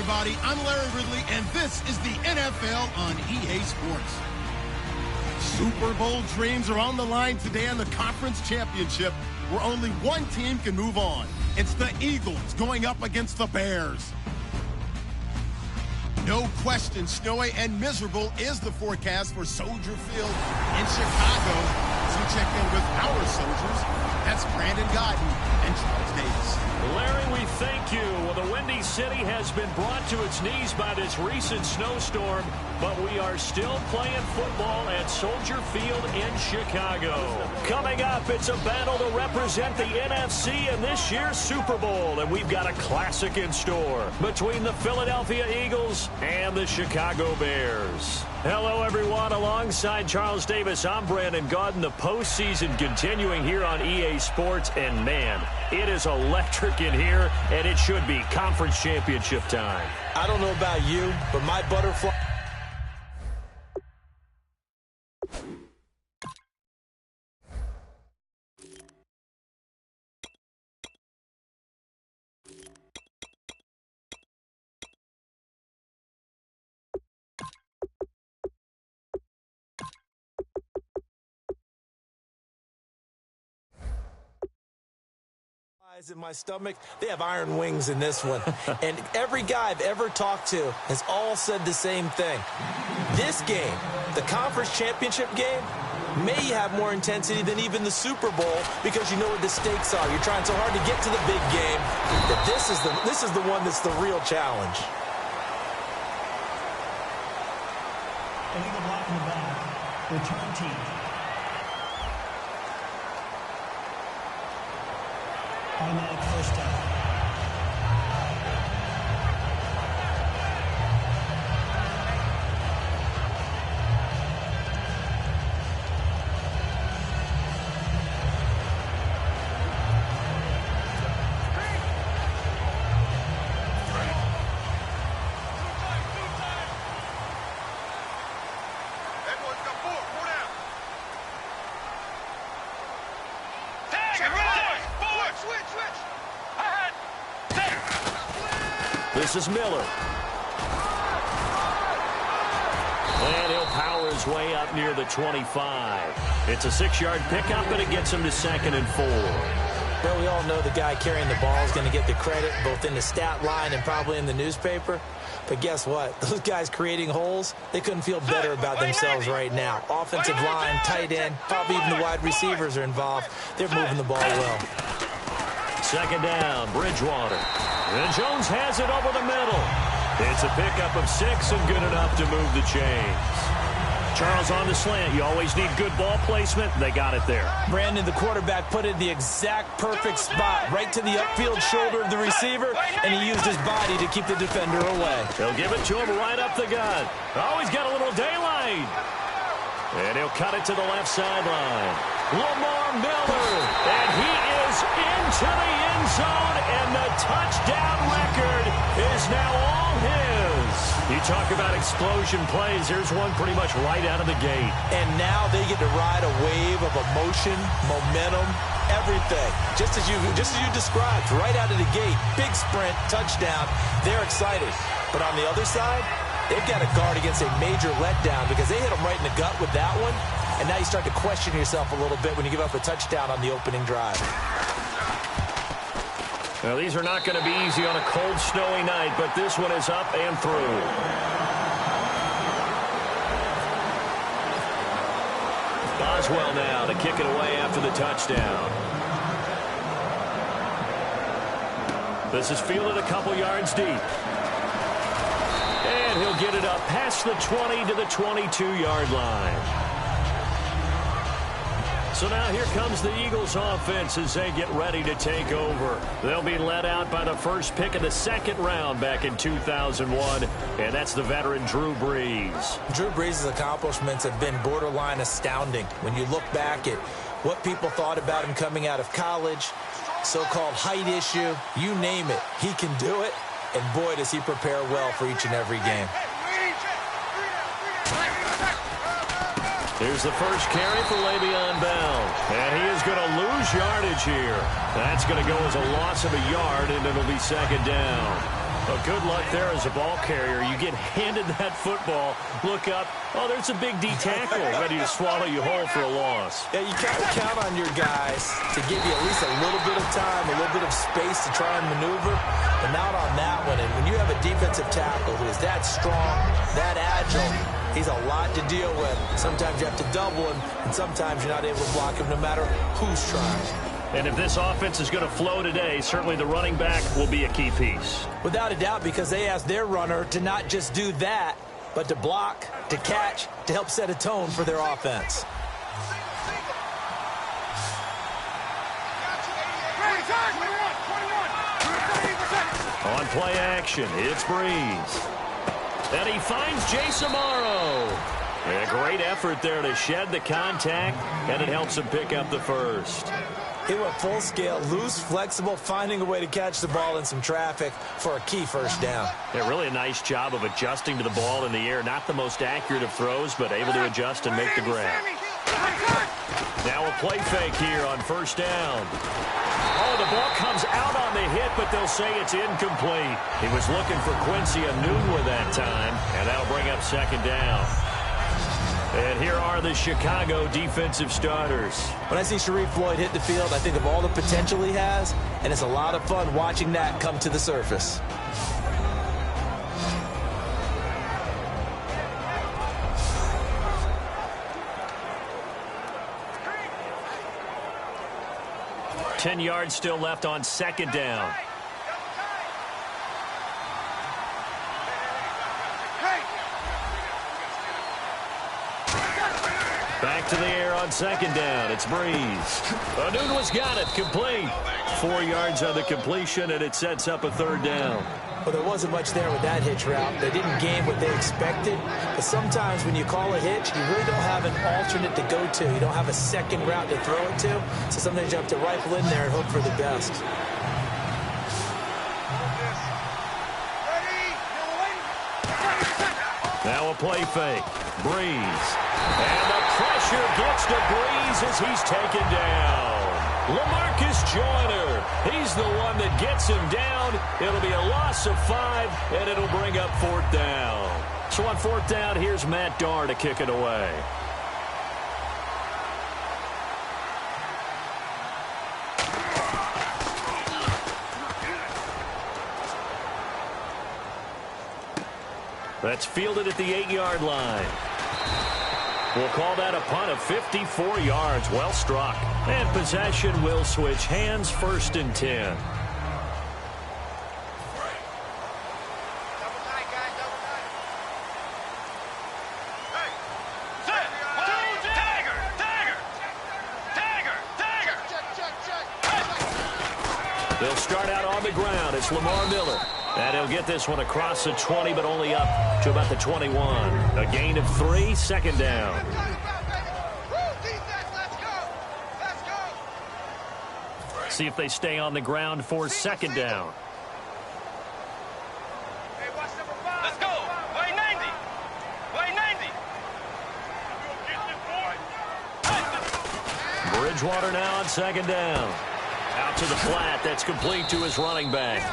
everybody. I'm Larry Ridley, and this is the NFL on EA Sports. Super Bowl dreams are on the line today in the conference championship, where only one team can move on. It's the Eagles going up against the Bears. No question, snowy and miserable is the forecast for Soldier Field in Chicago. So check in with our soldiers. That's Brandon Godden and Charles Davis. Larry, we thank you. Well, the Windy City has been brought to its knees by this recent snowstorm, but we are still playing football at Soldier Field in Chicago. Coming up, it's a battle to represent the NFC in this year's Super Bowl, and we've got a classic in store between the Philadelphia Eagles and the Chicago Bears. Hello, everyone. Alongside Charles Davis, I'm Brandon Godden. The postseason continuing here on EA Sports, and man, it is electric in here, and it should be conference championship time. I don't know about you, but my butterfly... in my stomach, they have iron wings in this one. And every guy I've ever talked to has all said the same thing. This game, the conference championship game, may have more intensity than even the Super Bowl because you know what the stakes are. You're trying so hard to get to the big game that this is the one that's the real challenge. Illegal block in the back. Return team. Automatic first down. This is Miller. And he'll power his way up near the 25. It's a 6-yard pickup, and it gets him to 2nd and 4. Well, we all know the guy carrying the ball is going to get the credit, both in the stat line and probably in the newspaper. But guess what? Those guys creating holes, they couldn't feel better about themselves right now. Offensive line, tight end, probably even the wide receivers are involved. They're moving the ball well. 2nd down, Bridgewater. And Jones has it over the middle. It's a pickup of 6 and good enough to move the chains. Charles on the slant. You always need good ball placement. They got it there. Brandon, the quarterback, put it in the exact perfect spot, right to the upfield shoulder of the receiver, and he used his body to keep the defender away. He'll give it to him right up the gut. Oh, he's got a little daylight. And he'll cut it to the left sideline. Lamar Miller, and he is into the end zone, and the touchdown record is now all his. You talk about explosion plays. Here's one pretty much right out of the gate. And now they get to ride a wave of emotion, momentum, everything. Just as you described, right out of the gate, big sprint, touchdown. They're excited. But on the other side, they've got to guard against a major letdown because they hit them right in the gut with that one. And now you start to question yourself a little bit when you give up a touchdown on the opening drive. Well, these are not going to be easy on a cold, snowy night, but this one is up and through. Boswell now to kick it away after the touchdown. This is fielded a couple yards deep. And he'll get it up past the 20 to the 22-yard line. So now here comes the Eagles offense as they get ready to take over. They'll be led out by the first pick of the 2nd round back in 2001, and that's the veteran Drew Brees. Drew Brees' accomplishments have been borderline astounding. When you look back at what people thought about him coming out of college, so-called height issue, you name it, he can do it, and boy, does he prepare well for each and every game. Here's the first carry for Le'Veon Bell. And he is going to lose yardage here. That's going to go as a loss of a yard, and it'll be 2nd down. Well, good luck there as a ball carrier. You get handed that football, look up, oh, there's a big D tackle ready to swallow you whole for a loss. Yeah, you can't count on your guys to give you at least a little bit of time, a little bit of space to try and maneuver, but not on that one. And when you have a defensive tackle who is that strong, that agile, he's a lot to deal with. Sometimes you have to double him, and sometimes you're not able to block him no matter who's trying. And if this offense is going to flow today, certainly the running back will be a key piece. Without a doubt, because they asked their runner to not just do that, but to block, to catch, to help set a tone for their offense. On play action, it's Breeze. And he finds Jace Amaro. A great effort there to shed the contact, and it helps him pick up the first. He went full scale, loose, flexible, finding a way to catch the ball in some traffic for a key first down. Yeah, really a nice job of adjusting to the ball in the air. Not the most accurate of throws, but able to adjust and make the grab. Now a play fake here on first down. Oh, the ball comes out on the hit, but they'll say it's incomplete. He was looking for Quincy Enunwa that time, and that'll bring up second down. And here are the Chicago defensive starters. When I see Sharif Floyd hit the field, I think of all the potential he has, and it's a lot of fun watching that come to the surface. Ten yards still left on second down. Back to the air on second down. It's Breeze. Enunwa's got it. Complete. 4 yards on the completion, and it sets up a third down. Well, there wasn't much there with that hitch route. They didn't gain what they expected. But sometimes when you call a hitch, you really don't have an alternate to go to. You don't have a second route to throw it to. So sometimes you have to rifle in there and hope for the best. Now a play fake. Breeze. And the pressure gets to Breeze as he's taken down. LaMarcus Joyner, he's the one that gets him down. It'll be a loss of 5, and it'll bring up fourth down. So on fourth down, here's Matt Darr to kick it away. That's fielded at the 8-yard line. We'll call that a punt of 54 yards. Well struck. And possession will switch hands, first and 10. They'll start out on the ground. It's Lamar Miller. And he'll get this one across the 20, but only up to about the 21. A gain of 3, second down. See if they stay on the ground for second down. Let's go. Way 90. Way 90. Bridgewater now on second down. Out to the flat. That's complete to his running back.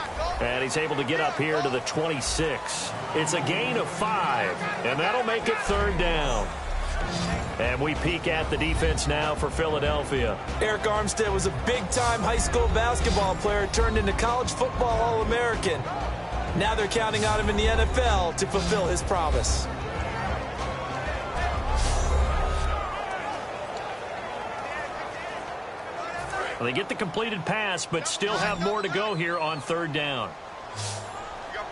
And he's able to get up here to the 26. It's a gain of 5, and that'll make it third down. And we peek at the defense now for Philadelphia. Eric Armstead was a big-time high school basketball player, turned into college football All-American. Now they're counting on him in the NFL to fulfill his promise. Well, they get the completed pass, but still have more to go here on third down. Get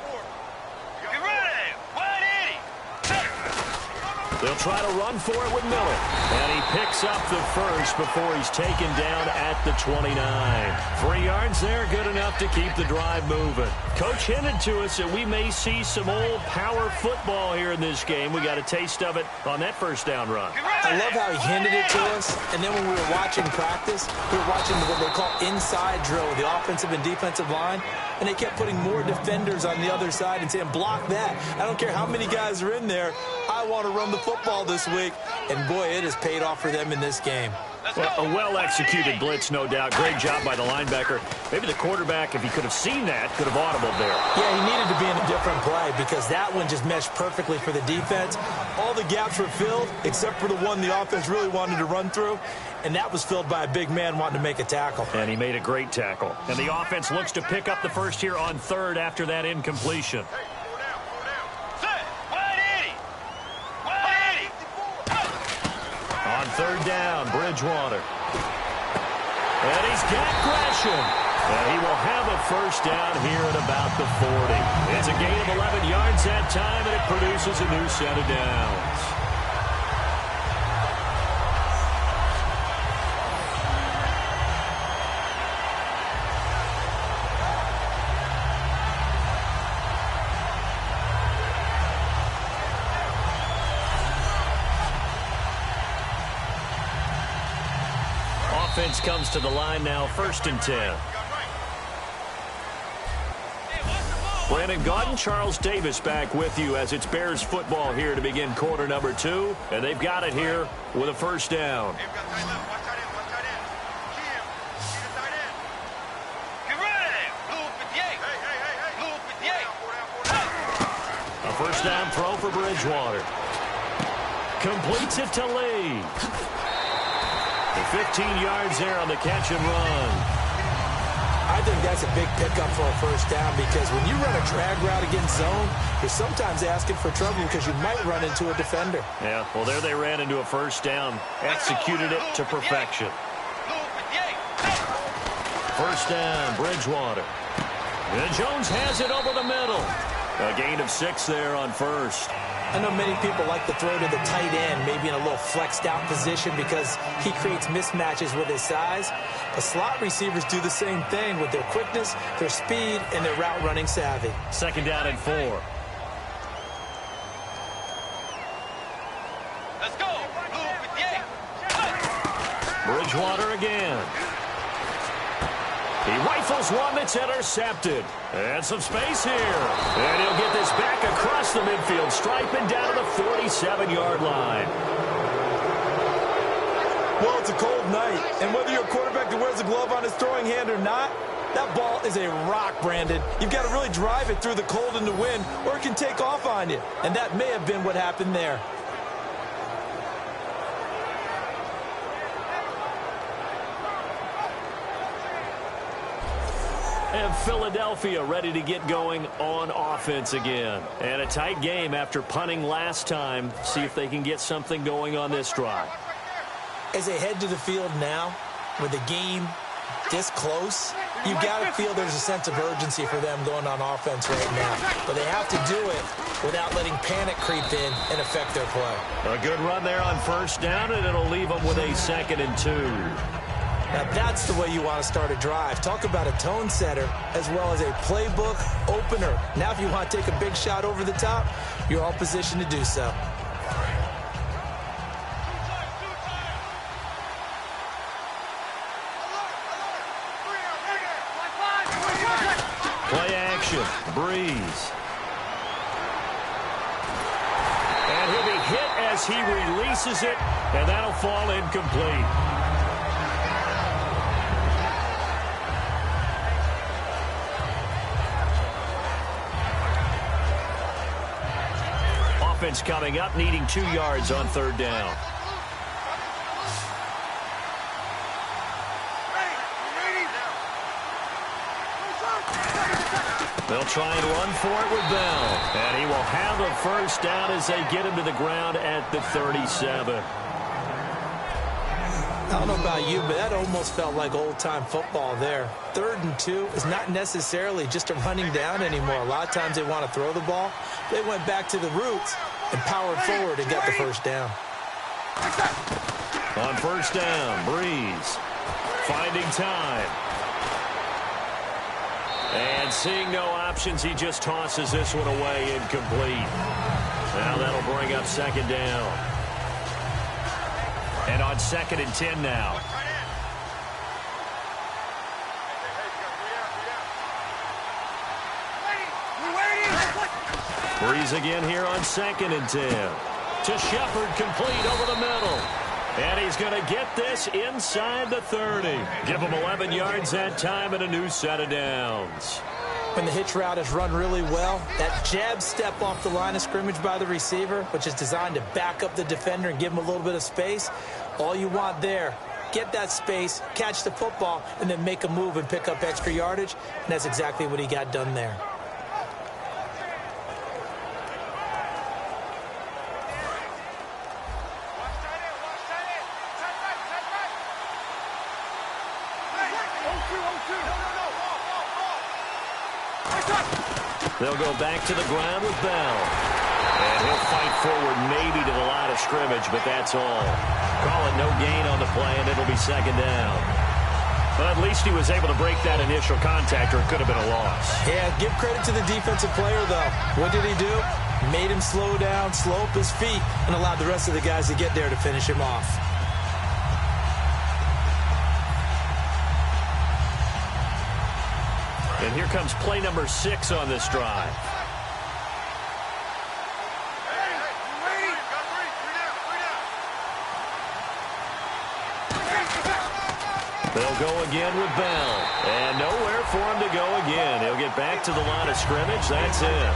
ready. 180. They'll try to run for it with Miller. And he picks up the first before he's taken down at the 29. 3 yards there, good enough to keep the drive moving. Coach hinted to us that we may see some old power football here in this game. We got a taste of it on that first down run. I love how he handed it to us, and then when we were watching practice, we were watching what they call inside drill with the offensive and defensive line, and they kept putting more defenders on the other side and saying, block that. I don't care how many guys are in there. I want to run the football this week. And, boy, it has paid off for them in this game. Well, a well-executed blitz, no doubt. Great job by the linebacker. Maybe the quarterback, if he could have seen that, could have audibled there. Yeah, he needed to be in a different play because that one just meshed perfectly for the defense. All the gaps were filled except for the one the offense really wanted to run through, and that was filled by a big man wanting to make a tackle. And he made a great tackle. And the offense looks to pick up the first here on third after that incompletion. On third down, Bridgewater. And he's got Gresham. And he will have a first down here at about the 40. It's a gain of 11 yards that time, and it produces a new set of downs. Offense comes to the line now, 1st and 10. Brandon Gaudin, Charles Davis back with you as it's Bears football here to begin quarter number 2. And they've got it here with a first down. A first down throw for Bridgewater. Completes it to Lee. 15 yards there on the catch and run. I think that's a big pickup for a first down because when you run a drag route against zone, you're sometimes asking for trouble because you might run into a defender. Yeah, well, there they ran into a first down. Executed it to perfection. First down, Bridgewater. And Jones has it over the middle. A gain of 6 there on first. I know many people like to throw to the tight end, maybe in a little flexed out position because he creates mismatches with his size. But slot receivers do the same thing with their quickness, their speed, and their route running savvy. 2nd down and 4. Let's go. Bridgewater again. He rifles one that's intercepted. And some space here. And he'll get this back across the midfield stripe and down to the 47-yard line. Well, it's a cold night, and whether you're a quarterback that wears a glove on his throwing hand or not, that ball is a rock, Brandon. You've got to really drive it through the cold and the wind, or it can take off on you. And that may have been what happened there. And Philadelphia ready to get going on offense again. And a tight game after punting last time. See if they can get something going on this drive. As they head to the field now, with the game this close, you've got to feel there's a sense of urgency for them going on offense right now. But they have to do it without letting panic creep in and affect their play. A good run there on first down, and it'll leave them with a 2nd and 2. Now, that's the way you want to start a drive. Talk about a tone setter as well as a playbook opener. Now, if you want to take a big shot over the top, you're all positioned to do so. Play action. Breeze. And he'll be hit as he releases it, and that'll fall incomplete. Offense coming up, needing 2 yards on 3rd down. They'll try and run for it with Bell. And he will have a first down as they get him to the ground at the 37. I don't know about you, but that almost felt like old-time football there. 3rd and 2 is not necessarily just a running down anymore. A lot of times they want to throw the ball. They went back to the roots and powered forward and got the first down. On first down, Breeze finding time. And seeing no options, he just tosses this one away incomplete. Now that'll bring up 2nd down. And on 2nd and 10 now. Breeze again here on 2nd and 10. To Shepard, complete over the middle. And he's going to get this inside the 30. Give him 11 yards that time and a new set of downs. When the hitch route is run really well, that jab step off the line of scrimmage by the receiver, which is designed to back up the defender and give him a little bit of space, all you want there, get that space, catch the football, and then make a move and pick up extra yardage, and that's exactly what he got done there. They'll go back to the ground with Bell. And he'll fight forward maybe to the line of scrimmage, but that's all. Call it no gain on the play, and it'll be second down. But at least he was able to break that initial contact, or it could have been a loss. Yeah, give credit to the defensive player, though. What did he do? Made him slow down, slow up his feet, and allowed the rest of the guys to get there to finish him off. And here comes play number 6 on this drive. They'll go again with Bell. And nowhere for him to go again. He'll get back to the line of scrimmage. That's it.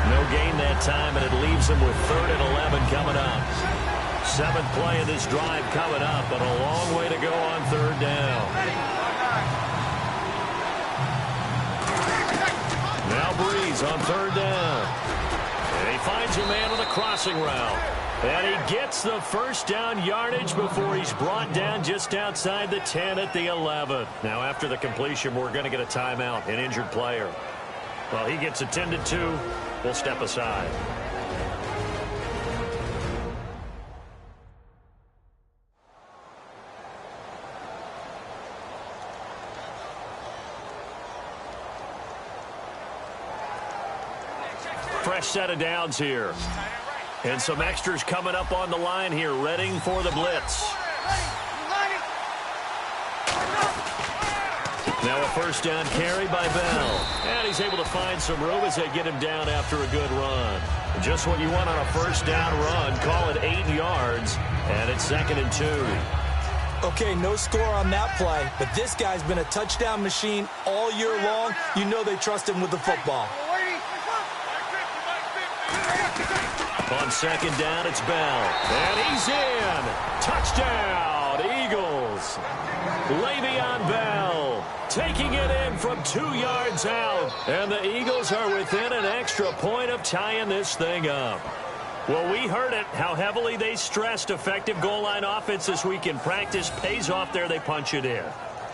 No gain that time, and it leaves him with 3rd and 11 coming up. 7th play of this drive coming up, but a long way to go on 3rd down. Now Breeze on 3rd down. And he finds a man with a crossing route. And he gets the first down yardage before he's brought down just outside the 10 at the 11. Now after the completion, we're going to get a timeout, an injured player. Well, he gets attended to. We'll step aside. Fresh set of downs here. And some extras coming up on the line here, readying for the blitz. Now a first down carry by Bell. And he's able to find some room as they get him down after a good run. Just what you want on a first down run. Call it 8 yards. And it's 2nd and 2. Okay, no score on that play, but this guy's been a touchdown machine all year long. You know they trust him with the football. On 2nd down, it's Bell. And he's in. Touchdown, Eagles. Le'Veon Bell taking it in from 2 yards out. And the Eagles are within an extra point of tying this thing up. Well, we heard it, how heavily they stressed effective goal line offense this week in practice. Pays off there, they punch it in.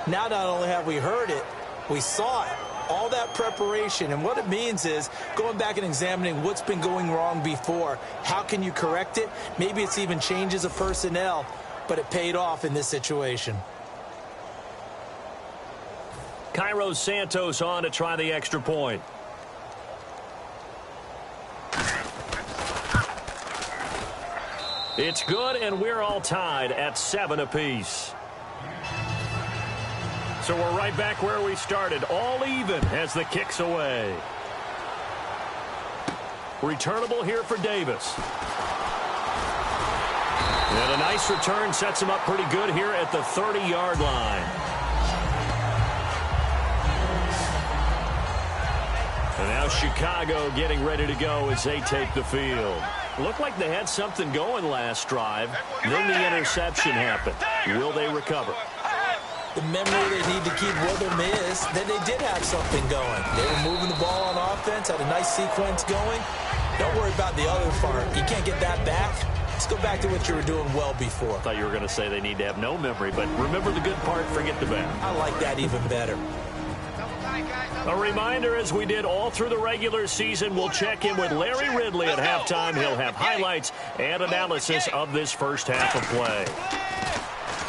Now not only have we heard it, we saw it. All that preparation, and what it means is going back and examining what's been going wrong before. How can you correct it? Maybe it's even changes of personnel, but it paid off in this situation. Cairo Santos on to try the extra point. It's good, and we're all tied at 7 apiece. So we're right back where we started, all even as the kick's away. Returnable here for Davis. And a nice return sets him up pretty good here at the 30-yard line. And now Chicago getting ready to go as they take the field. Looked like they had something going last drive. Then the interception happened. Will they recover? The memory they need to keep with them is that they did have something going. They were moving the ball on offense, had a nice sequence going. Don't worry about the other part. You can't get that back. Let's go back to what you were doing well before. I thought you were going to say they need to have no memory, but remember the good part, forget the bad. I like that even better. A reminder, as we did all through the regular season, we'll check in with Larry Ridley at halftime. He'll have highlights and analysis of this first half of play.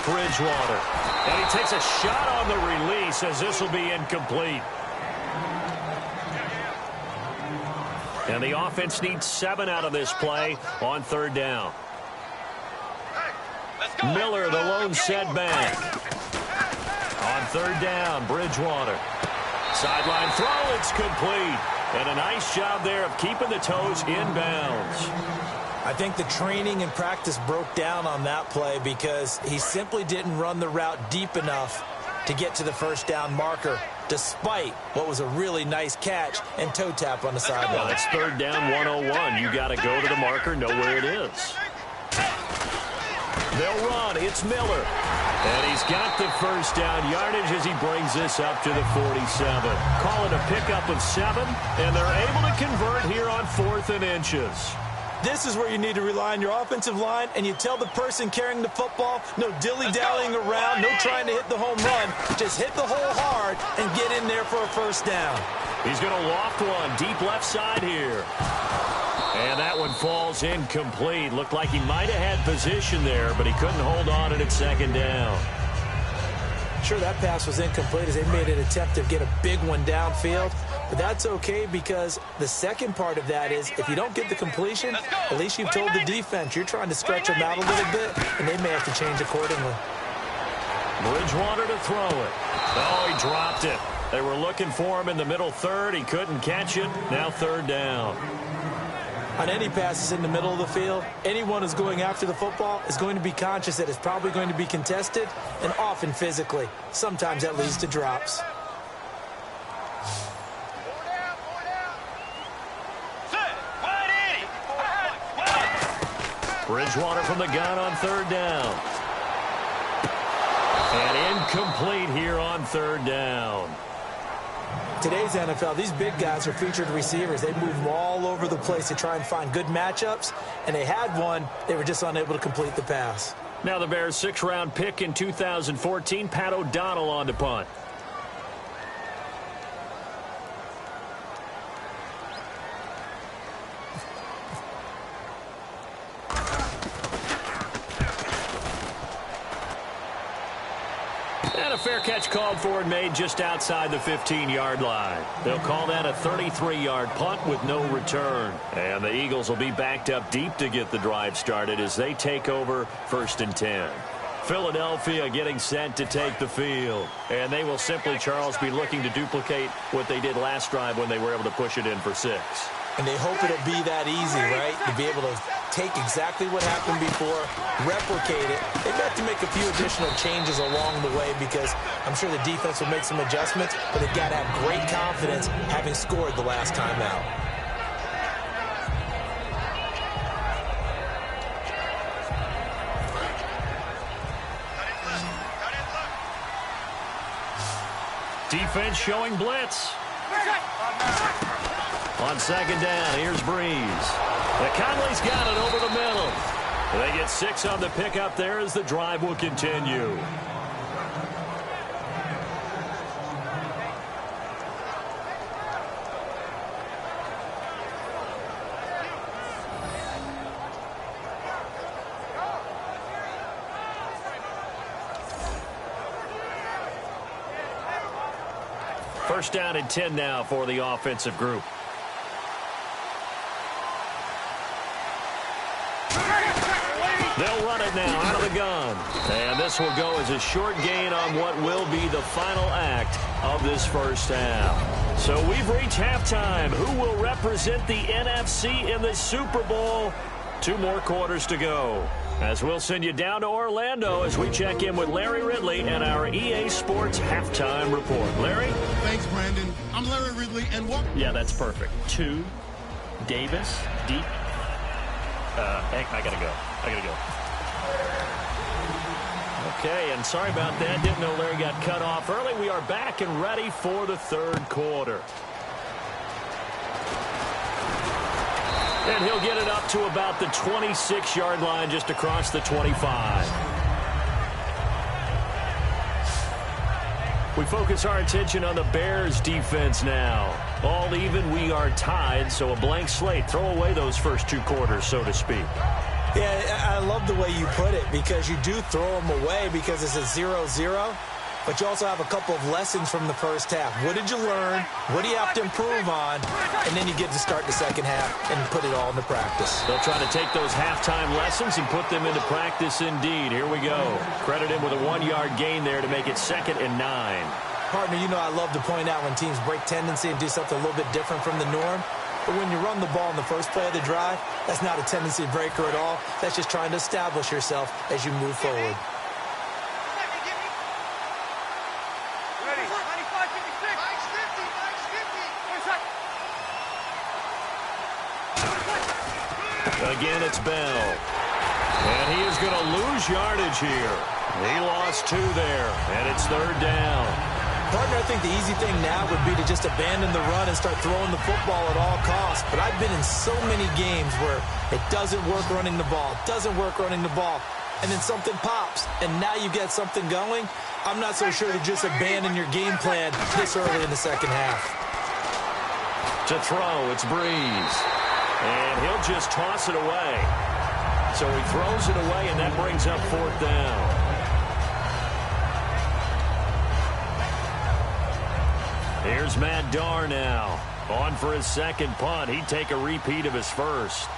Bridgewater. And he takes a shot on the release as this will be incomplete. And the offense needs 7 out of this play on 3rd down. Miller, the lone setback. On 3rd down, Bridgewater. Sideline throw, it's complete. And a nice job there of keeping the toes in bounds. I think the training and practice broke down on that play because he simply didn't run the route deep enough to get to the first down marker, despite what was a really nice catch and toe tap on the sideline. Well, it's third down 101. You got to go to the marker, know where it is. They'll run. It's Miller. And he's got the first down yardage as he brings this up to the 47. Call it a pickup of 7, and they're able to convert here on 4th and inches. This is where you need to rely on your offensive line, and you tell the person carrying the football, no dilly-dallying around, no trying to hit the home run. Just hit the hole hard and get in there for a first down. He's going to loft one deep left side here. And that one falls incomplete. Looked like he might have had position there, but he couldn't hold on at second down. Sure, that pass was incomplete as they made an attempt to get a big one downfield. But that's okay because the second part of that is if you don't get the completion, at least you've told the defense you're trying to stretch them out a little bit, and they may have to change accordingly. Bridgewater to throw it. Oh, he dropped it. They were looking for him in the middle third. He couldn't catch it. Now third down. On any passes in the middle of the field, anyone who's going after the football is going to be conscious that it's probably going to be contested and often physically. Sometimes that leads to drops. Bridgewater from the gun on third down. And incomplete here on third down. Today's NFL, these big guys are featured receivers. They move all over the place to try and find good matchups, and they had one. They were just unable to complete the pass. Now the Bears' 6th-round pick in 2014, Pat O'Donnell on to punt. And a fair catch called for and made just outside the 15-yard line. They'll call that a 33-yard punt with no return. And the Eagles will be backed up deep to get the drive started as they take over 1st and 10. Philadelphia getting set to take the field. And they will simply, Charles, be looking to duplicate what they did last drive when they were able to push it in for 6. And they hope it'll be that easy, right? To be able to take exactly what happened before, replicate it. They've got to make a few additional changes along the way because I'm sure the defense will make some adjustments, but they've got to have great confidence having scored the last time out. Defense showing blitz. On second down, here's Breeze. Conley's got it over the middle. They get 6 on the pickup there as the drive will continue. First down and 10 now for the offensive group. They'll run it now out of the gun. And this will go as a short gain on what will be the final act of this first half. So we've reached halftime. Who will represent the NFC in the Super Bowl? 2 more quarters to go. As we'll send you down to Orlando as we check in with Larry Ridley and our EA Sports halftime report. Larry? Thanks, Brandon. I'm Larry Ridley, and what? Yeah, that's perfect. 2, Davis, deep. I gotta go. Okay, and sorry about that. Didn't know Larry got cut off early. We are back and ready for the third quarter. And he'll get it up to about the 26-yard line, just across the 25. We focus our attention on the Bears defense now. All even, we are tied, so a blank slate. Throw away those first 2 quarters, so to speak. Yeah, I love the way you put it because you do throw them away because it's a 0-0. But you also have a couple of lessons from the first half. What did you learn? What do you have to improve on? And then you get to start the second half and put it all into practice. They'll try to take those halftime lessons and put them into practice indeed. Here we go. Credit him with a 1-yard gain there to make it 2nd and 9. Partner, you know I love to point out when teams break tendency and do something a little bit different from the norm. But when you run the ball in the first play of the drive, that's not a tendency breaker at all. That's just trying to establish yourself as you move forward. Again, it's Bell. And he is going to lose yardage here. He lost 2 there, and it's 3rd down. Partner, I think the easy thing now would be to just abandon the run and start throwing the football at all costs. But I've been in so many games where it doesn't work running the ball, and then something pops, and now you get something going. I'm not so sure to just abandon your game plan this early in the second half. To throw, it's Breeze. And he'll just toss it away. So he throws it away, and that brings up 4th down. Here's Matt Darr now. On for his second punt. He'd take a repeat of his first.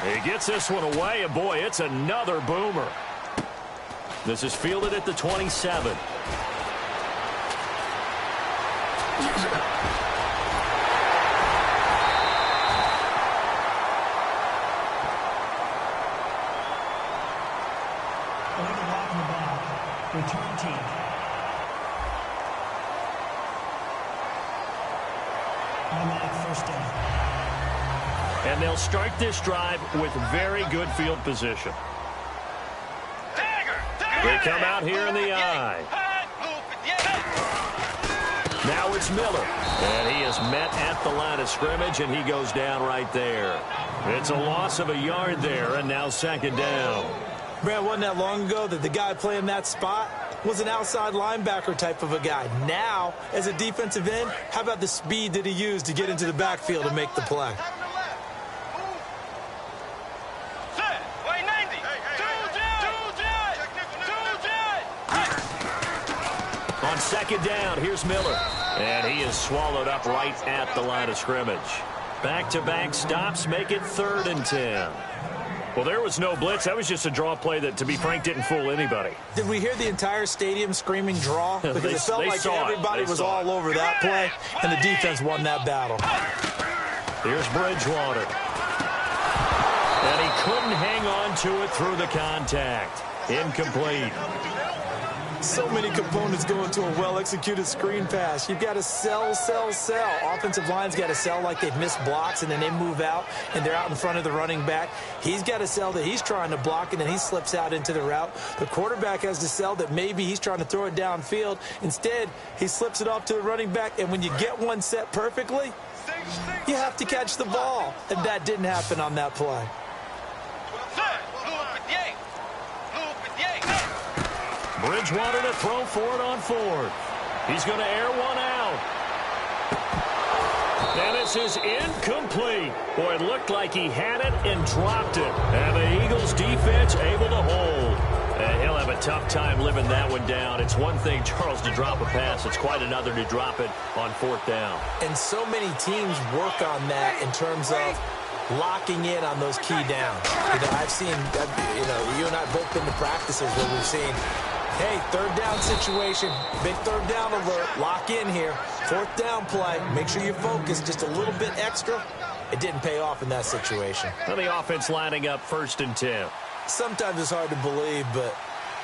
He gets this one away, and boy, it's another boomer. This is fielded at the 27. Return team. Automatic first down. And they'll start this drive with very good field position. They come out here in the I. Now it's Miller. And he is met at the line of scrimmage, and he goes down right there. It's a loss of a yard there, and now 2nd down. Brad, wasn't that long ago that the guy playing that spot was an outside linebacker type of a guy. Now, as a defensive end, how about the speed that he used to get into the backfield and make the play? On 2nd down, here's Miller. And he is swallowed up right at the line of scrimmage. Back-to-back stops make it 3rd and 10. Well, there was no blitz. That was just a draw play that, to be frank, didn't fool anybody. Did we hear the entire stadium screaming draw? Because it felt like everybody was all over that play, and the defense won that battle. Here's Bridgewater. And he couldn't hang on to it through the contact. Incomplete. So many components go into a well-executed screen pass. You've got to sell. Offensive line's got to sell like they've missed blocks, and then they move out, and they're out in front of the running back. He's got to sell that he's trying to block, and then he slips out into the route. The quarterback has to sell that maybe he's trying to throw it downfield. Instead, he slips it off to the running back, and when you get one set perfectly, you have to catch the ball. And that didn't happen on that play. Bridgewater to throw for it on 4th. He's going to air one out. And this is incomplete. Boy, it looked like he had it and dropped it. And the Eagles defense able to hold. And he'll have a tough time living that one down. It's one thing, Charles, to drop a pass. It's quite another to drop it on 4th down. And so many teams work on that in terms of locking in on those key downs. I've seen, you and I both been to practices where we've seen, hey, 3rd down situation, big 3rd down alert, lock in here, 4th down play, make sure you focus just a little bit extra. It didn't pay off in that situation. And the offense lining up 1st and 10. Sometimes it's hard to believe, but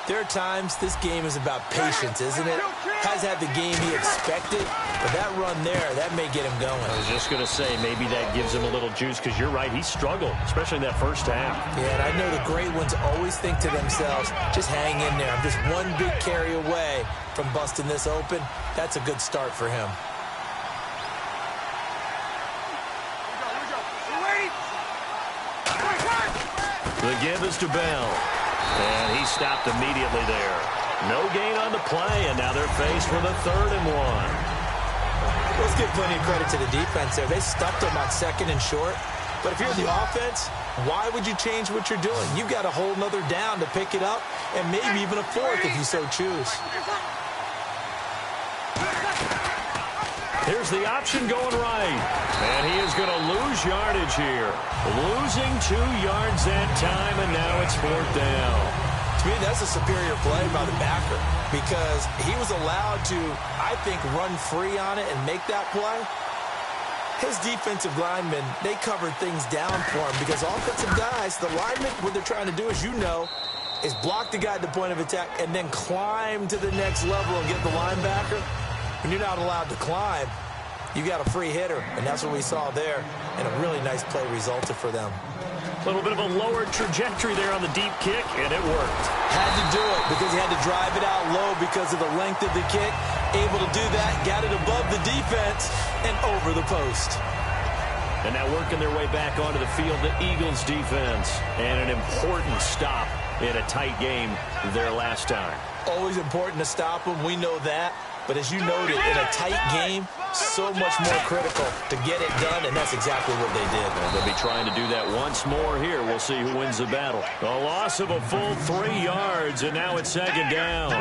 there are times this game is about patience, isn't it? Has had the game he expected, but that run there, that may get him going. I was just going to say, maybe that gives him a little juice, because you're right, he struggled, especially in that first half. Yeah, and I know the great ones always think to themselves, just hang in there. I'm just one big carry away from busting this open. That's a good start for him. The give is to Bell. And he stopped immediately there. No gain on the play, and now they're faced with a 3rd and 1. Let's give plenty of credit to the defense there. They stuffed him on 2nd and short. But if you're the offense, why would you change what you're doing? You've got a whole nother down to pick it up, and maybe even a 4th if you so choose. Here's the option going right. And he is going to lose yardage here. Losing 2 yards that time, and now it's 4th down. To me, that's a superior play by the backer because he was allowed to, I think, run free on it and make that play. His defensive linemen, they covered things down for him because offensive guys, the linemen, what they're trying to do, as you know, is block the guy at the point of attack and then climb to the next level and get the linebacker. When you're not allowed to climb, you got a free hitter, and that's what we saw there, and a really nice play resulted for them. A little bit of a lower trajectory there on the deep kick, and it worked. Had to do it because he had to drive it out low because of the length of the kick. Able to do that, got it above the defense and over the post. And now working their way back onto the field, the Eagles defense, and an important stop in a tight game their last time. Always important to stop them, we know that. But as you noted, in a tight game, so much more critical to get it done, and that's exactly what they did. And they'll be trying to do that once more here. We'll see who wins the battle. A loss of a full 3 yards, and now it's second down.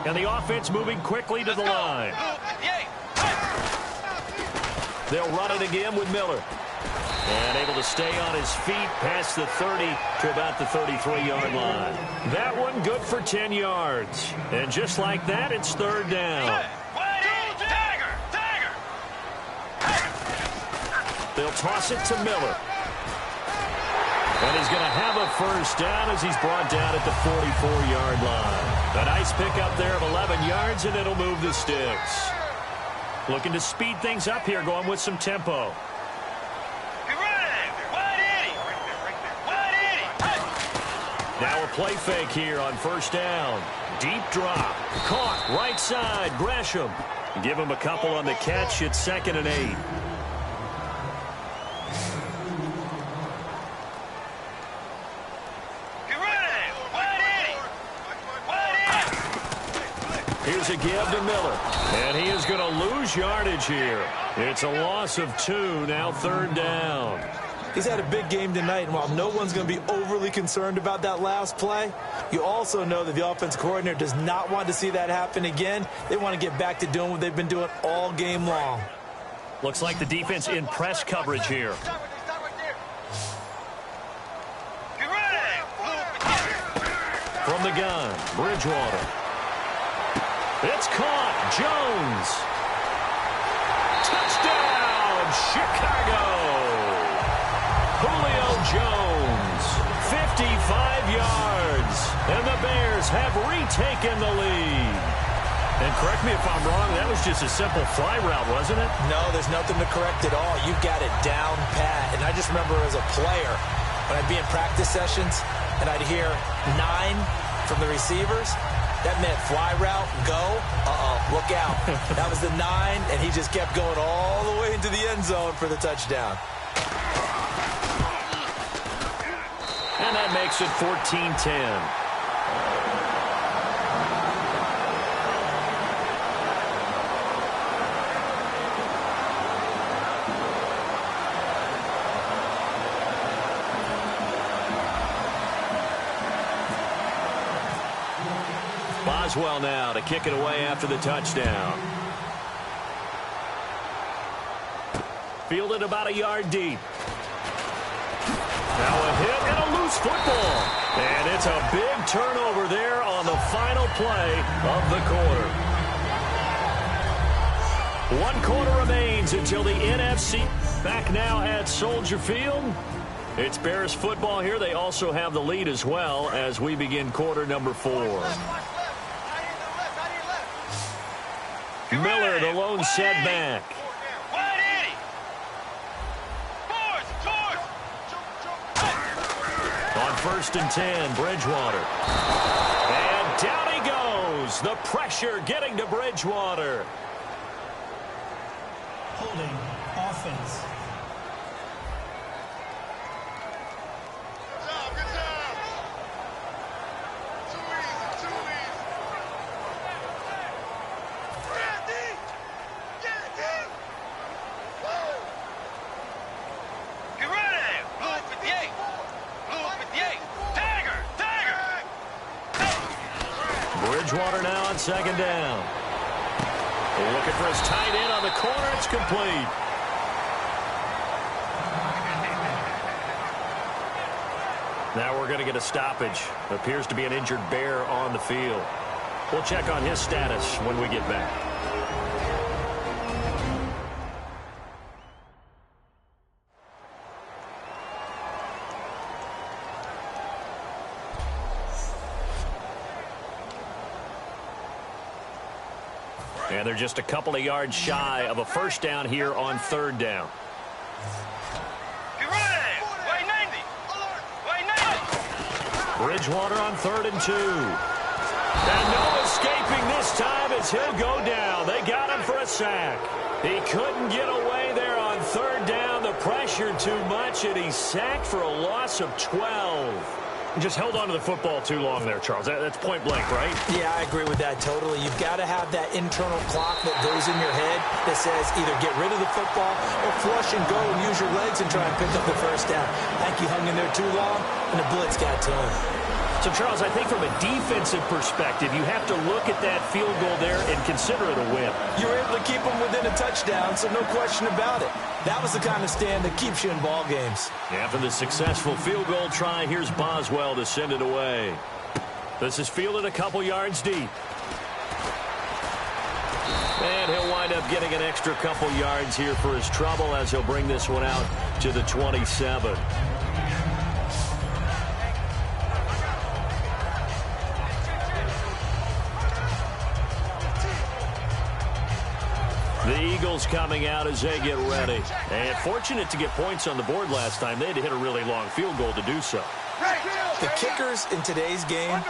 And the offense moving quickly to the line. They'll run it again with Miller. And able to stay on his feet past the 30 to about the 33-yard line. That one good for 10 yards. And just like that, it's third down. They'll toss it to Miller. And he's going to have a first down as he's brought down at the 44-yard line. A nice pickup there of 11 yards, and it'll move the sticks. Looking to speed things up here, going with some tempo. Now a play fake here on first down. Deep drop. Caught right side. Gresham. Give him a couple on the catch. It's 2nd and 8. Here's a give to Miller. And he is going to lose yardage here. It's a loss of 2. Now third down. He's had a big game tonight, and while no one's going to be overly concerned about that last play, you also know that the offense coordinator does not want to see that happen again. They want to get back to doing what they've been doing all game long. Looks like the defense in press coverage here. From the gun, Bridgewater. It's caught. Jones. Touchdown, Chicago. Julio Jones, 55 yards, and the Bears have retaken the lead. And correct me if I'm wrong, that was just a simple fly route, wasn't it? No, there's nothing to correct at all. You've got it down pat. And I just remember as a player, when I'd be in practice sessions, and I'd hear 9 from the receivers, that meant fly route, go, look out. That was the 9, and he just kept going all the way into the end zone for the touchdown. And that makes it 14-10. Boswell now to kick it away after the touchdown. Fielded about a yard deep. Now a hit and a loose football. And it's a big turnover there on the final play of the quarter. 1 quarter remains until the NFC. Back now at Soldier Field. It's Bears football here. They also have the lead as well as we begin quarter number 4. Miller, the lone setback. On 1st and 10, Bridgewater. And down he goes. The pressure getting to Bridgewater. Holding offense. Bridgewater now on 2nd down. Looking for his tight end on the corner. It's complete. Now we're going to get a stoppage. Appears to be an injured Bear on the field. We'll check on his status when we get back. And they're just a couple of yards shy of a first down here on third down. Bridgewater on 3rd and 2. And no escaping this time as he'll go down. They got him for a sack. He couldn't get away there on 3rd down. The pressure too much, and he's sacked for a loss of 12. He just held on to the football too long there, Charles. That's point blank, right? Yeah, I agree with that totally. You've got to have that internal clock that goes in your head that says either get rid of the football or flush and go and use your legs and try and pick up the first down. I think he hung in there too long, and the blitz got to him. So, Charles, I think from a defensive perspective, you have to look at that field goal there and consider it a win. You were able to keep them within a touchdown, so no question about it. That was the kind of stand that keeps you in ball games. After the successful field goal try, here's Boswell to send it away. This is fielded a couple yards deep. And he'll wind up getting an extra couple yards here for his trouble as he'll bring this one out to the 27. The Eagles coming out as they get ready. And fortunate to get points on the board last time. They had to hit a really long field goal to do so. The kickers in today's game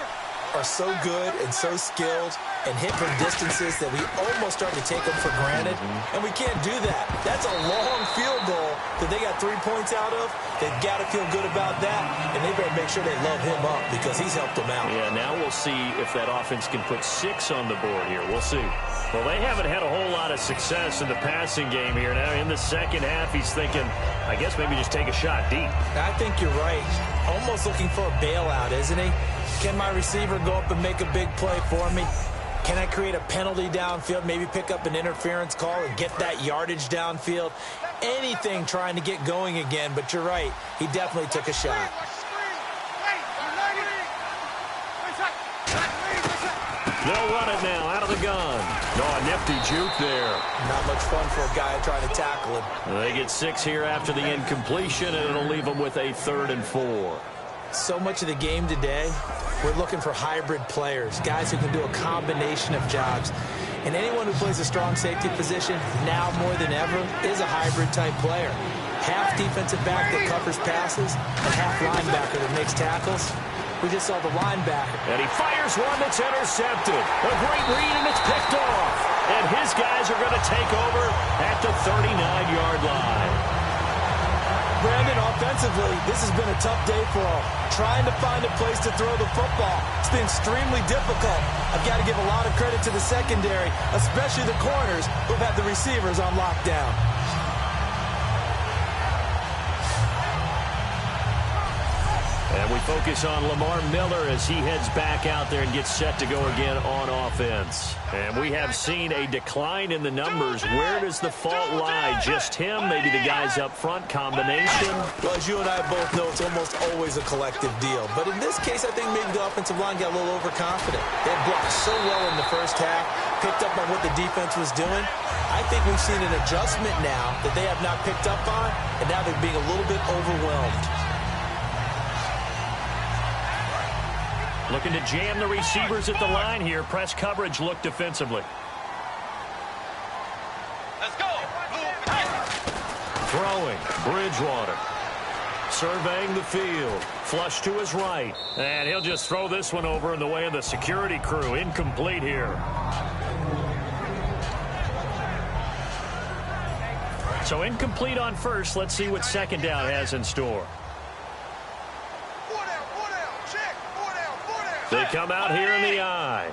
are so good and so skilled and hit from distances that we almost start to take them for granted. And we can't do that. That's a long field goal that they got 3 points out of. They've got to feel good about that, and they better make sure they love him up because he's helped them out. Yeah, now we'll see if that offense can put 6 on the board here. We'll see. Well, they haven't had a whole lot of success in the passing game here. Now, in the second half, he's thinking, I guess maybe just take a shot deep. I think you're right. Almost looking for a bailout, isn't he? Can my receiver go up and make a big play for me? Can I create a penalty downfield, maybe pick up an interference call and get that yardage downfield? Anything trying to get going again, but you're right. He definitely took a shot. They'll run it now out of the gun. Oh, a nifty juke there. Not much fun for a guy trying to tackle him. They get 6 here after the incompletion, and it'll leave them with a 3rd and 4. So much of the game today, we're looking for hybrid players, guys who can do a combination of jobs. And anyone who plays a strong safety position, now more than ever, is a hybrid-type player. Half defensive back that covers passes, and half linebacker that makes tackles. We just saw the linebacker. And he fires one that's intercepted. A great read, and it's picked off. And his guys are going to take over at the 39-yard line. Brandon, offensively, this has been a tough day for them. Trying to find a place to throw the football. It's been extremely difficult. I've got to give a lot of credit to the secondary, especially the corners who've had the receivers on lockdown. And we focus on Lamar Miller as he heads back out there and gets set to go again on offense. And we have seen a decline in the numbers. Where does the fault lie? Just him? Maybe the guys up front? Combination? Well, as you and I both know, it's almost always a collective deal. But in this case, I think maybe the offensive line got a little overconfident. They had blocked so well in the first half, picked up on what the defense was doing. I think we've seen an adjustment now that they have not picked up on, and now they're being a little bit overwhelmed. Looking to jam the receivers at the line here. Press coverage look defensively. Let's go. Throwing. Bridgewater. Surveying the field. Flush to his right. And he'll just throw this one over in the way of the security crew. Incomplete here. So incomplete on first. Let's see what second down has in store. They come out here in the eye.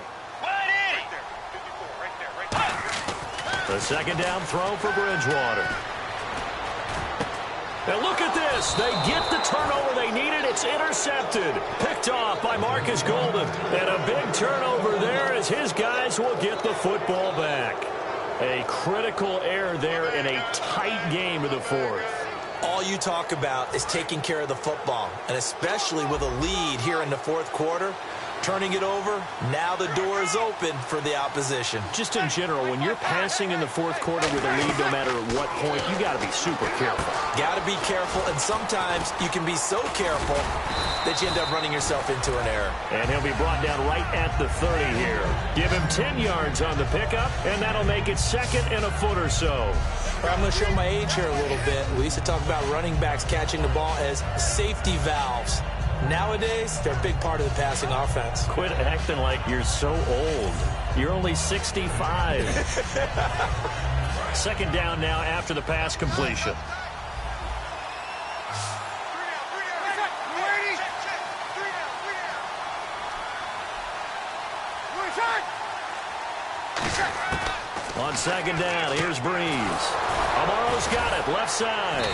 The second down throw for Bridgewater. And look at this. They get the turnover they needed. It's intercepted. Picked off by Marcus Golden. And a big turnover there as his guys will get the football back. A critical error there in a tight game of the fourth. all you talk about is taking care of the football, and especially with a lead here in the fourth quarter, turning it over, now the door is open for the opposition. Just in general, when you're passing in the fourth quarter with a lead, no matter at what point, you got to be super careful. Got to be careful, and sometimes you can be so careful that you end up running yourself into an error. And he'll be brought down right at the 30 here. Give him 10 yards on the pickup, and that'll make it second and a foot or so. I'm going to show my age here a little bit. We used to talk about running backs catching the ball as safety valves. Nowadays, they're a big part of the passing offense. Quit acting like you're so old. You're only 65. Second down now after the pass completion. On second down, here's Breeze. Amaro's got it, left side.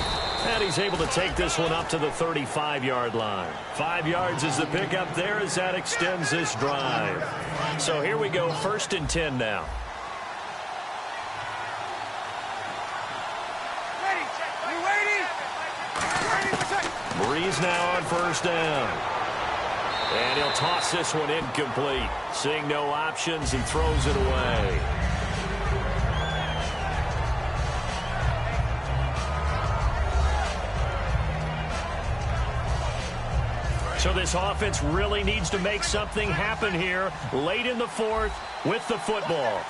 And he's able to take this one up to the 35-yard line. 5 yards is the pickup there as that extends this drive. So here we go, 1st and 10 now. Breeze now on 1st down. And he'll toss this one incomplete. Seeing no options, he throws it away. So this offense really needs to make something happen here late in the fourth with the football.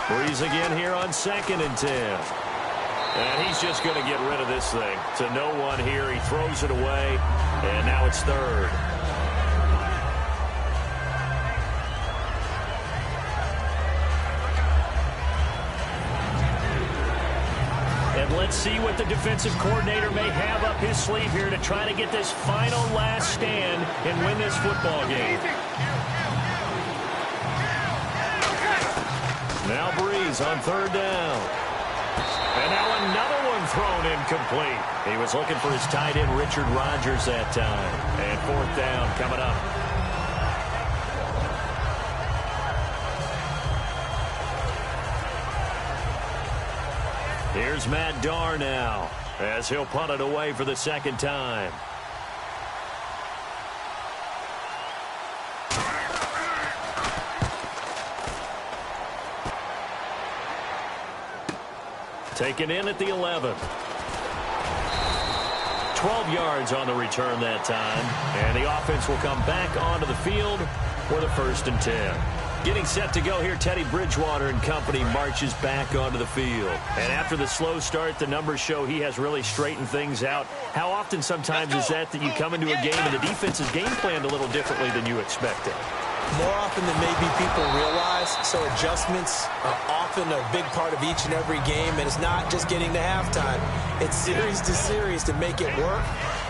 Breeze again here on 2nd and 10. And he's just going to get rid of this thing. To no one here. He throws it away. And now it's 3rd. And let's see what the defensive coordinator may have up his sleeve here to try to get this final last stand and win this football game. Now Breeze on 3rd down. And now another one thrown incomplete. He was looking for his tight end, Richard Rodgers, that time. And 4th down coming up. Here's Matt Darr now as he'll punt it away for the 2nd time. Taken in at the 11. 12 yards on the return that time. And the offense will come back onto the field for the 1st and 10. Getting set to go here, Teddy Bridgewater and company marches back onto the field. And after the slow start, the numbers show he has really straightened things out. How often sometimes is that you come into a game and the defense is game planned a little differently than you expected? More often than maybe people realize, so adjustments are often a big part of each and every game, and it's not just getting to halftime. It's series to series to make it work,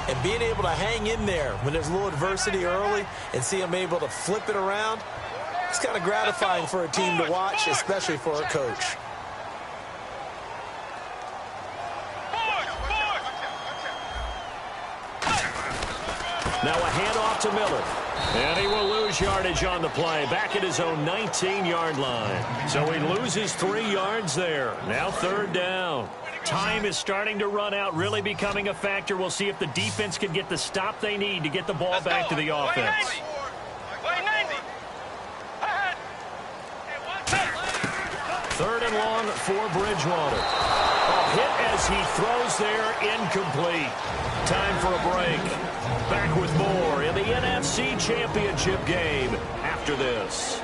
and being able to hang in there when there's a little adversity early and see them able to flip it around, it's kind of gratifying for a team to watch, especially for a coach. Now a handoff to Miller. And he will lose yardage on the play, back at his own 19-yard line. So he loses 3 yards there. Now 3rd down. Time is starting to run out, really becoming a factor. We'll see if the defense can get the stop they need to get the ball back to the offense. 3rd and long for Bridgewater. A hit as he throws there, incomplete. Time for a break. Back with more in the NFC Championship game after this.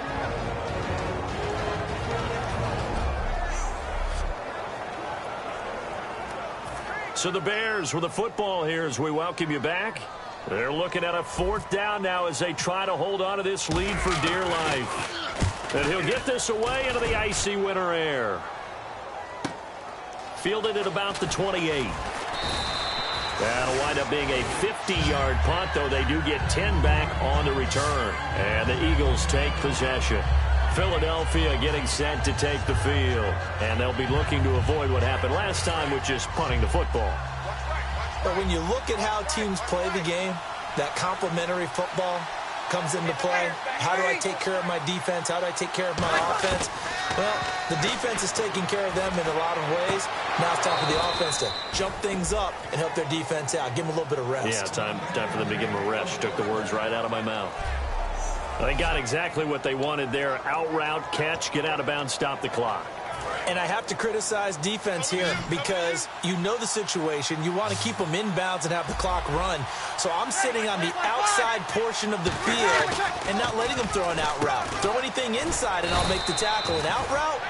So the Bears with the football here as we welcome you back. They're looking at a 4th down now as they try to hold on to this lead for dear life. And he'll get this away into the icy winter air. Fielded at about the 28. That'll wind up being a 50-yard punt, though they do get 10 back on the return. And the Eagles take possession. Philadelphia getting set to take the field. And they'll be looking to avoid what happened last time, which is punting the football. But when you look at how teams play the game, that complementary football, comes into play. How do I take care of my defense? How do I take care of my offense? Well, the defense is taking care of them in a lot of ways. Now it's time for the offense to jump things up and help their defense out. Give them a little bit of rest. Yeah, time for them to give them a rest. Took the words right out of my mouth. They got exactly what they wanted there. Out route, catch, get out of bounds, stop the clock. And I have to criticize defense here because you know the situation. You want to keep them inbounds and have the clock run. So I'm sitting on the outside portion of the field and not letting them throw an out route. Throw anything inside and I'll make the tackle. An out route?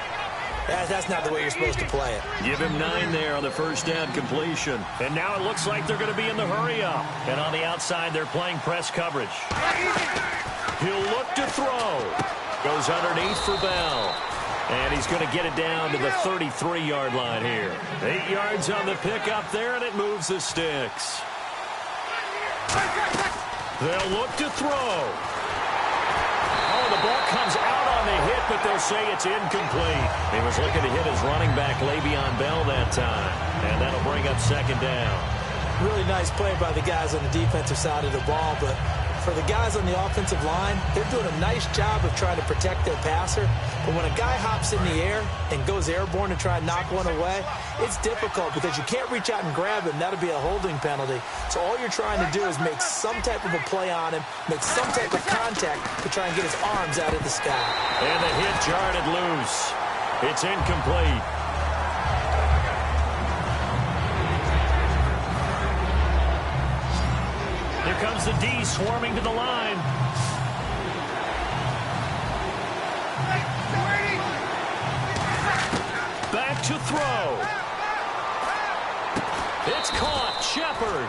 That's not the way you're supposed to play it. Give him 9 there on the first down completion. And now it looks like they're going to be in the hurry up. And on the outside, they're playing press coverage. He'll look to throw. Goes underneath for Bell. And he's going to get it down to the 33-yard line here. 8 yards on the pickup there, and it moves the sticks. They'll look to throw. Oh, the ball comes out on the hit, but they'll say it's incomplete. He was looking to hit his running back, Le'Veon Bell, that time. And that'll bring up second down. Really nice play by the guys on the defensive side of the ball, but for the guys on the offensive line, they're doing a nice job of trying to protect their passer. But when a guy hops in the air and goes airborne to try and knock one away, it's difficult because you can't reach out and grab him. That'll be a holding penalty. So all you're trying to do is make some type of a play on him, make some type of contact to try and get his arms out of the sky. And the hit jarred loose. It's incomplete. Here comes the D swarming to the line. Back to throw. It's caught. Shepard.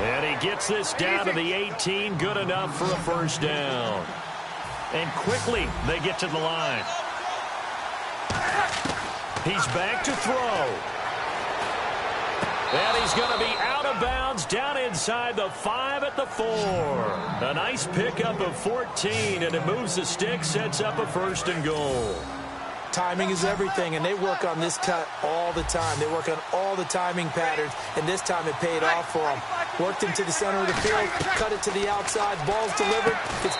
And he gets this down to the 18. Good enough for a first down. And quickly they get to the line. He's back to throw. And he's going to be out of bounds down inside the 5 at the 4. A nice pickup of 14, and it moves the stick, sets up a 1st and goal. Timing is everything, and they work on this cut all the time. They work on all the timing patterns, and this time it paid off for them. Worked into the center of the field, cut it to the outside, ball's delivered.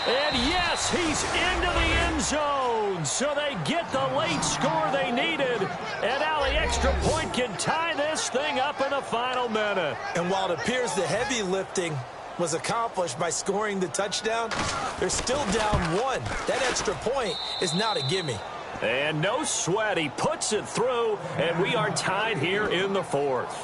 And yes, he's into the end zone, so they get the late score they needed. And now the extra point can tie this thing up in the final minute. And while it appears the heavy lifting was accomplished by scoring the touchdown, they're still down 1. That extra point is not a gimme. And no sweat, he puts it through, and we are tied here in the 4th.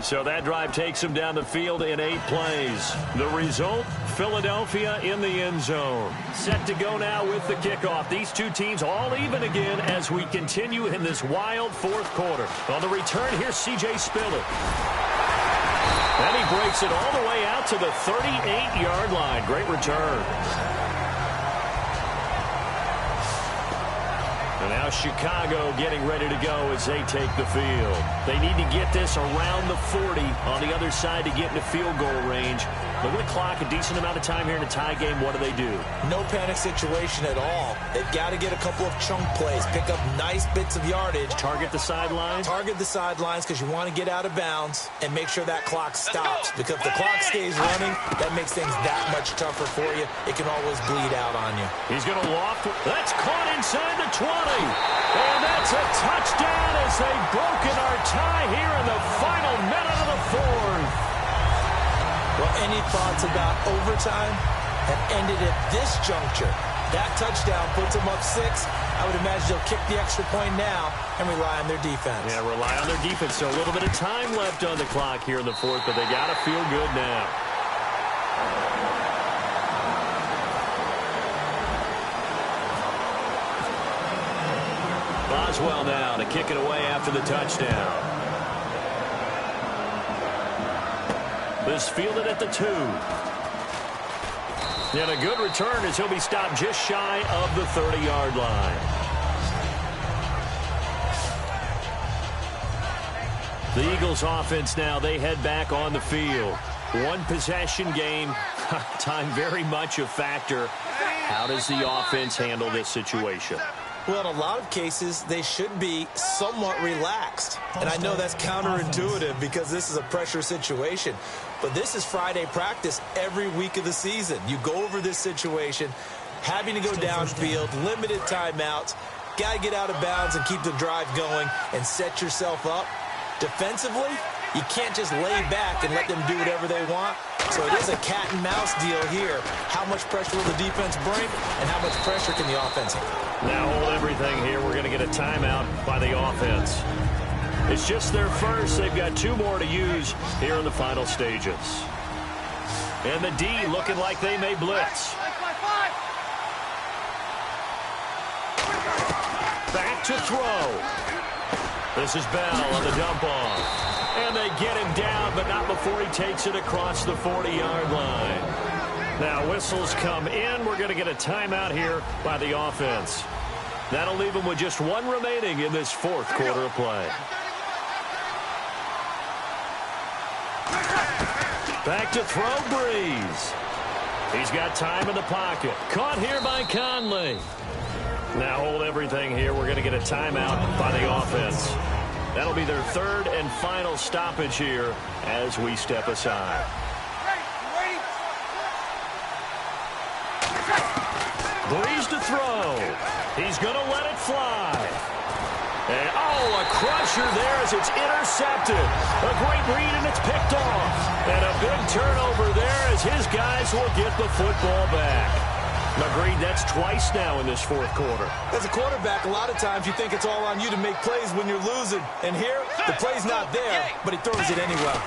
So that drive takes him down the field in 8 plays. The result, Philadelphia in the end zone. Set to go now with the kickoff. These two teams all even again as we continue in this wild 4th quarter. On the return, here's C.J. Spiller. And he breaks it all the way out to the 38-yard line. Great return. And now Chicago getting ready to go as they take the field. They need to get this around the 40 on the other side to get into field goal range. Look at the clock, a decent amount of time here in a tie game. What do? No panic situation at all. They've got to get a couple of chunk plays, pick up nice bits of yardage. Target the sidelines? Target the sidelines because you want to get out of bounds and make sure that clock stops. Because if the clock stays running, that makes things that much tougher for you. It can always bleed out on you. He's going to loft. That's caught inside the 20. And that's a touchdown as they've broken our tie here in the final minute of the 4th. Well, any thoughts about overtime have ended at this juncture. That touchdown puts them up 6. I would imagine they'll kick the extra point now and rely on their defense. Yeah, rely on their defense. So a little bit of time left on the clock here in the 4th, but they got to feel good now. Boswell now to kick it away after the touchdown. This fielded at the 2. And a good return as he'll be stopped just shy of the 30-yard line. The Eagles offense now, they head back on the field. 1 possession game. Time very much a factor. How does the offense handle this situation? Well, in a lot of cases, they should be somewhat relaxed. And I know that's counterintuitive because this is a pressure situation. But this is Friday practice every week of the season. You go over this situation, having to go downfield, limited timeouts, got to get out of bounds and keep the drive going and set yourself up. Defensively, you can't just lay back and let them do whatever they want. So it is a cat and mouse deal here. How much pressure will the defense bring and how much pressure can the offense have? Now hold everything here. We're going to get a timeout by the offense. It's just their first. They've got 2 more to use here in the final stages. And the D looking like they may blitz. Back to throw. This is Bell on the dump off. And they get him down, but not before he takes it across the 40-yard line. Now whistles come in. We're going to get a timeout here by the offense. That'll leave them with just 1 remaining in this 4th quarter of play. Back to throw, Breeze. He's got time in the pocket. Caught here by Conley. Now hold everything here. We're going to get a timeout by the offense. That'll be their 3rd and final stoppage here as we step aside. Breeze to throw. He's going to let it fly. And, a crusher there as it's intercepted. A great read, and it's picked off. And a big turnover there as his guys will get the football back. Agreed, that's twice now in this 4th quarter. As a quarterback, a lot of times you think it's all on you to make plays when you're losing. And here, the play's not there, but he throws it anyway.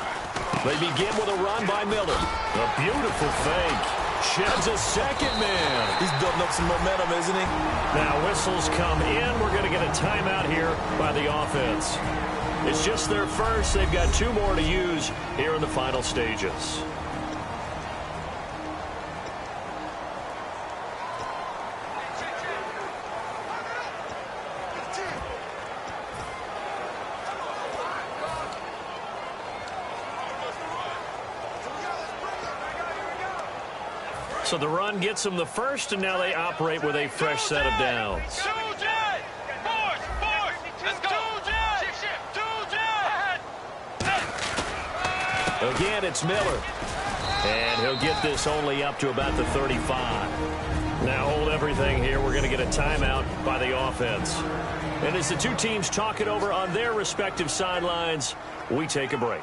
They begin with a run by Miller. A beautiful fake. Sheds a second man. He's building up some momentum, isn't he? Now whistles come in. We're going to get a timeout here by the offense. It's just their first. They've got 2 more to use here in the final stages. So the run gets them the first, and now they operate with a fresh set of downs. Again, it's Miller. And he'll get this only up to about the 35. Now hold everything here. We're going to get a timeout by the offense. And as the 2 teams talk it over on their respective sidelines, we take a break.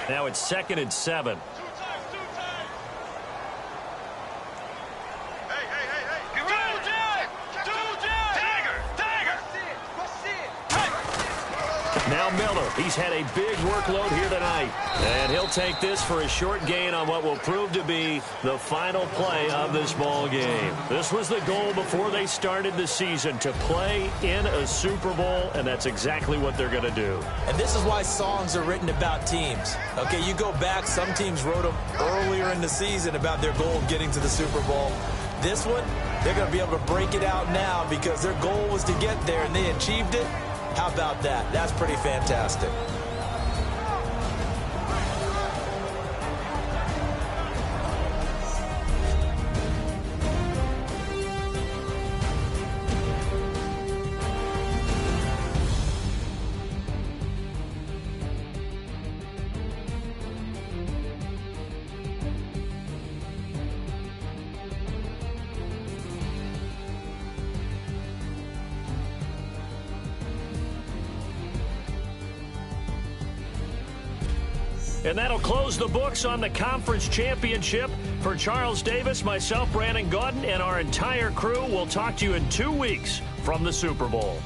Now it's 2nd and 7. Now Miller, he's had a big workload here tonight. And he'll take this for a short gain on what will prove to be the final play of this ball game. This was the goal before they started the season, to play in a Super Bowl, and that's exactly what they're going to do. And this is why songs are written about teams. Okay, you go back, some teams wrote them earlier in the season about their goal of getting to the Super Bowl. This one, they're going to be able to break it out now because their goal was to get there, and they achieved it. How about that? That's pretty fantastic. And that'll close the books on the conference championship. For Charles Davis, myself, Brandon Gaudin, and our entire crew, we'll talk to you in 2 weeks from the Super Bowl.